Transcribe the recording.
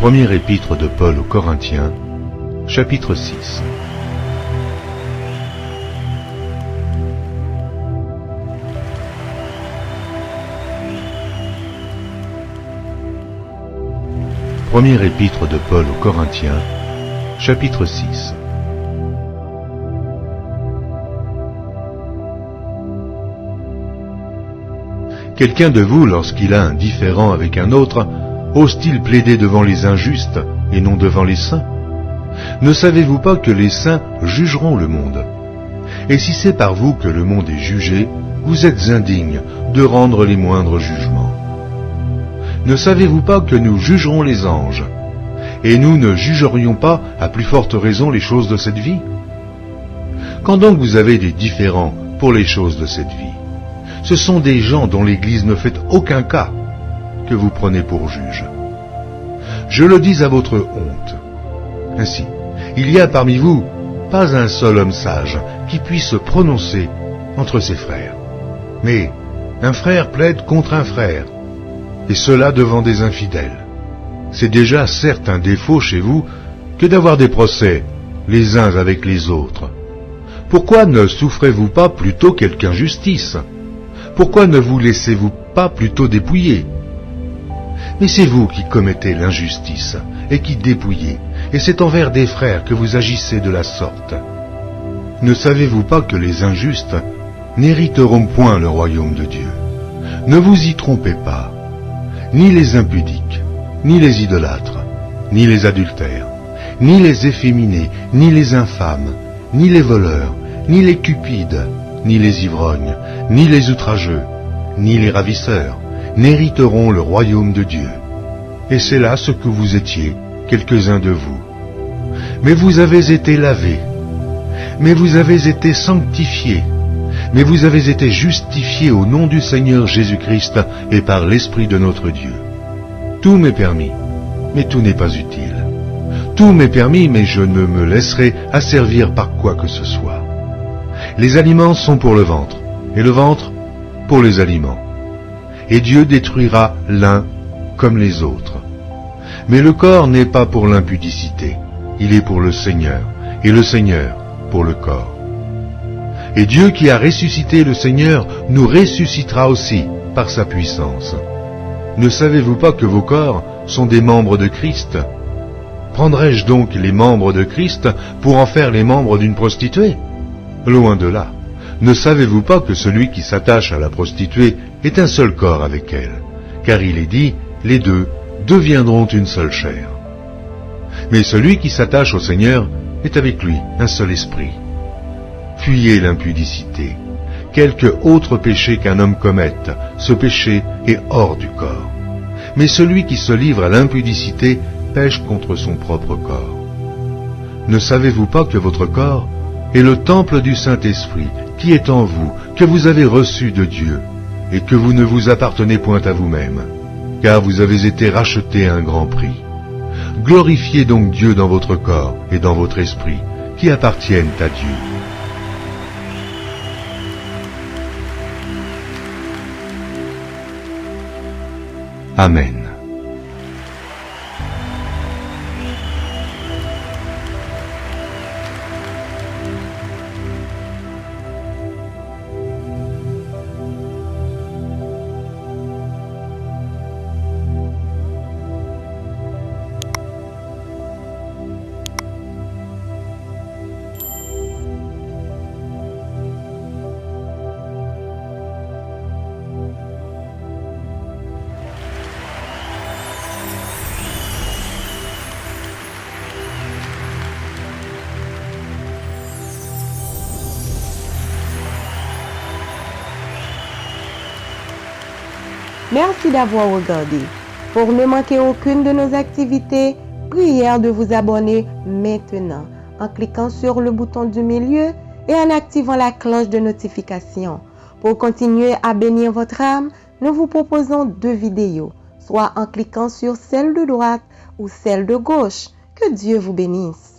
Première épître de Paul aux Corinthiens, chapitre 6. Première épître de Paul aux Corinthiens, chapitre 6. Quelqu'un de vous, lorsqu'il a un différend avec un autre, ose-t-il plaider devant les injustes et non devant les saints? Ne savez-vous pas que les saints jugeront le monde? Et si c'est par vous que le monde est jugé, vous êtes indignes de rendre les moindres jugements. Ne savez-vous pas que nous jugerons les anges? Et nous ne jugerions pas, à plus forte raison, les choses de cette vie? Quand donc vous avez des différends pour les choses de cette vie, ce sont des gens dont l'Église ne fait aucun cas que vous prenez pour juges. Je le dis à votre honte. Ainsi, il y a parmi vous pas un seul homme sage qui puisse se prononcer entre ses frères. Mais un frère plaide contre un frère, et cela devant des infidèles. C'est déjà certes un défaut chez vous que d'avoir des procès les uns avec les autres. Pourquoi ne souffrez-vous pas plutôt quelque injustice? Pourquoi ne vous laissez-vous pas plutôt dépouiller? Mais c'est vous qui commettez l'injustice et qui dépouillez, et c'est envers des frères que vous agissez de la sorte. Ne savez-vous pas que les injustes n'hériteront point le royaume de Dieu? Ne vous y trompez pas, ni les impudiques, ni les idolâtres, ni les adultères, ni les efféminés, ni les infâmes, ni les voleurs, ni les cupides, ni les ivrognes, ni les outrageux, ni les ravisseurs, n'hériteront le royaume de Dieu. Et c'est là ce que vous étiez, quelques-uns de vous. Mais vous avez été lavés, mais vous avez été sanctifiés, mais vous avez été justifiés au nom du Seigneur Jésus-Christ et par l'Esprit de notre Dieu. Tout m'est permis, mais tout n'est pas utile. Tout m'est permis, mais je ne me laisserai asservir par quoi que ce soit. Les aliments sont pour le ventre, et le ventre pour les aliments. Et Dieu détruira l'un comme les autres. Mais le corps n'est pas pour l'impudicité, il est pour le Seigneur, et le Seigneur pour le corps. Et Dieu qui a ressuscité le Seigneur nous ressuscitera aussi par sa puissance. Ne savez-vous pas que vos corps sont des membres de Christ? Prendrais-je donc les membres de Christ pour en faire les membres d'une prostituée? Loin de là. Ne savez-vous pas que celui qui s'attache à la prostituée est un seul corps avec elle? Car il est dit, les deux deviendront une seule chair. Mais celui qui s'attache au Seigneur est avec lui un seul esprit. Fuyez l'impudicité. Quelque autre péché qu'un homme commette, ce péché est hors du corps. Mais celui qui se livre à l'impudicité pêche contre son propre corps. Ne savez-vous pas que votre corps est le temple du Saint-Esprit qui est en vous, que vous avez reçu de Dieu, et que vous ne vous appartenez point à vous-même, car vous avez été rachetés à un grand prix. Glorifiez donc Dieu dans votre corps et dans votre esprit, qui appartiennent à Dieu. Amen. Merci d'avoir regardé. Pour ne manquer aucune de nos activités, prière de vous abonner maintenant en cliquant sur le bouton du milieu et en activant la cloche de notification. Pour continuer à bénir votre âme, nous vous proposons 2 vidéos, soit en cliquant sur celle de droite ou celle de gauche. Que Dieu vous bénisse.